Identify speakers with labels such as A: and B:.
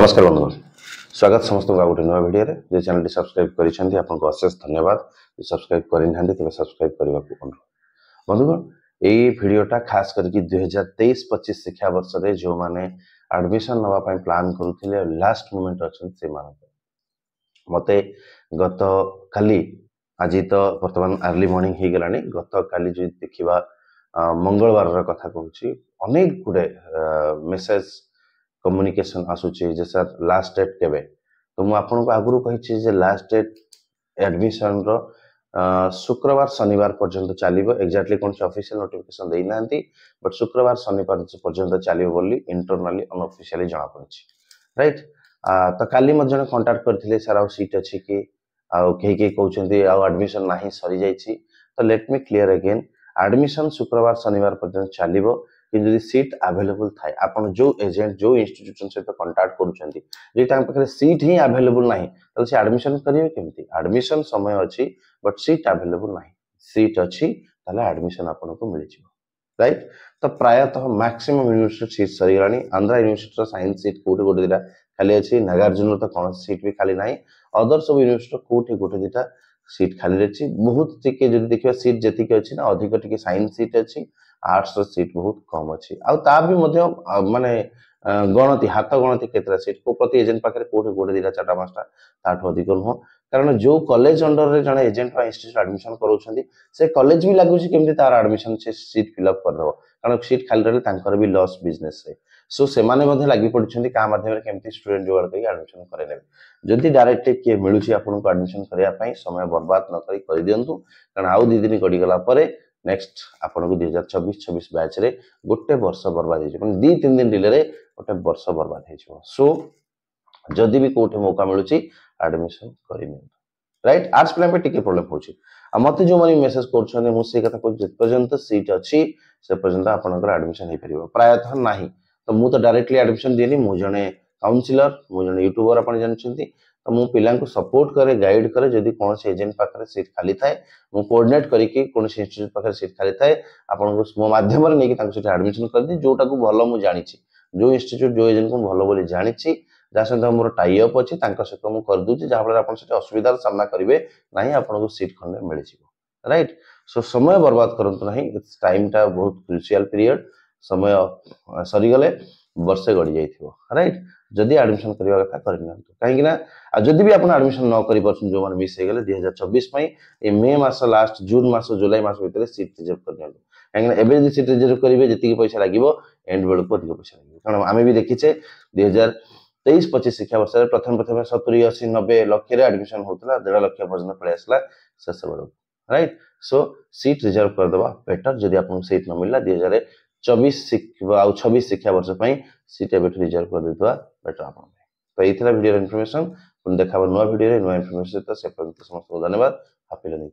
A: नमस्कार बंधुगण स्वागत समस्त गोटे नुआ भिडियो जो चैनल सब्सक्राइब करिसेंती आपको अशेष धन्यवाद सब्सक्राइब करिनांती तबे सब्सक्राइब करबा को अनुरोध बंधुगण एई भिडियोटा खास करके 2023-25 शिक्षा वर्ष रे जो माने एडमिशन नवा पई प्लान करूथिले लास्ट मोमेंट अछन से मान मते गत काली आज तो वर्तमान अर्ली मॉर्निंग ही गलानी गत काली जो देखिबा मंगलवार रा कथा कहूची अनेक गुडे मेसेज कम्युनिकेशन आसुची जे सर लास्ट डेट केबे तो मु आपन को आगुरु कहिछि जे लास्ट डेट एडमिशन रो शुक्रवार शनिवार पर्यंत चलिबो एक्जेक्टली कोन ऑफिशियल नोटिफिकेशन देई नांती बट शुक्रवार शनिवार पर्यंत चलिबो बोली इंटरनली अनऑफिशियली जणा पड़छि राइट तो काली म जने कांटेक्ट करथिले सर आ सीट अछि कि आ के कहउछन्ती आ एडमिशन नाही सरी जाईछि तो let me clear again admission शुक्रवार शनिवार पर्यंत चलिबो कि सीट अवेलेबल थाए आपन जो एजेंट जो इंस्टीट्यूशन सहित कांटेक्ट करूछन्ती जे तां पाखरे सीट ही अवेलेबल नाही त से एडमिशन करिवे केमती एडमिशन समय अछि बट सीट अवेलेबल नाही सीट अछि ताले एडमिशन आपन को मिलि जिवो राइट तो प्रायतः मैक्सिमम यूनिवर्सिटी सीट सरी गलानी आंध्रा यूनिवर्सिटी साइंस सीट कोटे गोटे दिटा खाली अछि नागार्जुन तो कोन सीट भी खाली नाही अदर सब यूनिवर्सिटी कोटे गोटे दिटा सीट खाली अछि बहुत टिके जदि देखिबा सीट जति के अछि ना अधिक टिके साइंस सीट अछि आर्ट्स सीट बहुत कम अच्छी आ भी माने गणति हाथ गणति केतरा सीट को प्रति एजेंट पाखे कोठे गोटे दिटा चारटा पांचटा ताठो अधिक नुह कारण जो कॉलेज अंडर रे जने एजेंट बा इंस्टीट्यूट एडमिशन करूछन्ती से कॉलेज भी लागुची केमति तार एडमिशन से सीट फिल अप कर दो कारण सीट खाली रहले तांकर भी लॉस बिजनेस है सो से माने मध्ये लागि पड़छन्ती का माध्यम रे केमति स्टूडेंट जोगाड़ करी एडमिशन करे नेबे जदि डायरेक्ट के मिलुची आपन को एडमिशन करिया पई समय बर्बाद न करी दियंतु कारण आउ दी दिन गडी गला परे नेक्स्ट आपन को 2024-26 बैच रे गोटे वर्ष बर्बाद हे जे दी तीन दिन डिले रे गोटे वर्ष बर्बाद हे जो सो जदि भी कोठे मौका मिलुची एडमिशन करि नै राइट आर्ट्स प्लान पे टिके प्रॉब्लम होची आ मते जो माने मेसेज करछने मु से कथा को जे पर्यंत सीट अछि से पर्यंत आपन को एडमिशन हे परिबो प्रायतः नाही तो मु तो डायरेक्टली एडमिशन देनी मु जने काउंसलर मु जने यूट्यूबर आपन जानछन्ती तो मु पिला को सपोर्ट करे गाइड करे जदि कोन से एजेंट पाखरे सीट खाली थाए मु कोऑर्डिनेट करी कि कोन से इंस्टीट्यूट पाखरे सीट खाली थाए आपन को मो माध्यम रे नै कि तांको सीट एडमिशन कर दी जोटा को भलो मु जानि छी जो इंस्टीट्यूट जो एजेंट को भलो बोली जानि छी जा संग मोर टाई अप अछि तांको से मु कर दूची जा फल आपन से असुविधार सामना करिवे नाही आपन को सीट खंडे मिलि जिवो राइट सो समय बर्बाद करंतु नाही इट्स टाइम टा बहुत क्रूशियल पीरियड समय सरी गले वर्षे गडी जाइथिबो राइट जदि एडमिशन करबा कथा करना कहीं ना जदि भी आपण एडमिशन न करि परछन जो माने मिस हे गेले 2024 पई ए मे मास लास्ट जून मास जुलाई मास भीतर सीट रिजर्व कर दियंतु कहीं ना एबे जे सीट रिजर्व करिवे जति के पैसा लागिवो एंड बेल को अधिक पैसा लागिवो कारण आमे भी देखिछे 2023-25 शिक्षा वर्ष रे प्रथम 70 80 90 लाख रे एडमिशन होतला 1.5 लाख पर्यंत पळे आसला शेष बेल राइट सो सीट रिजर्व कर देबा बेटर जदि आपन सीट न मिलला 2024 शिक्षा वर्ष पई सीट एबे रिजर्व कर देतवा बेटर आपन तो एथिला वीडियो इन्फॉर्मेशन पुन देखाबो नवा वीडियो रे नवा इन्फॉर्मेशन तो से समस्त धन्यवाद हैप्पी लर्निंग।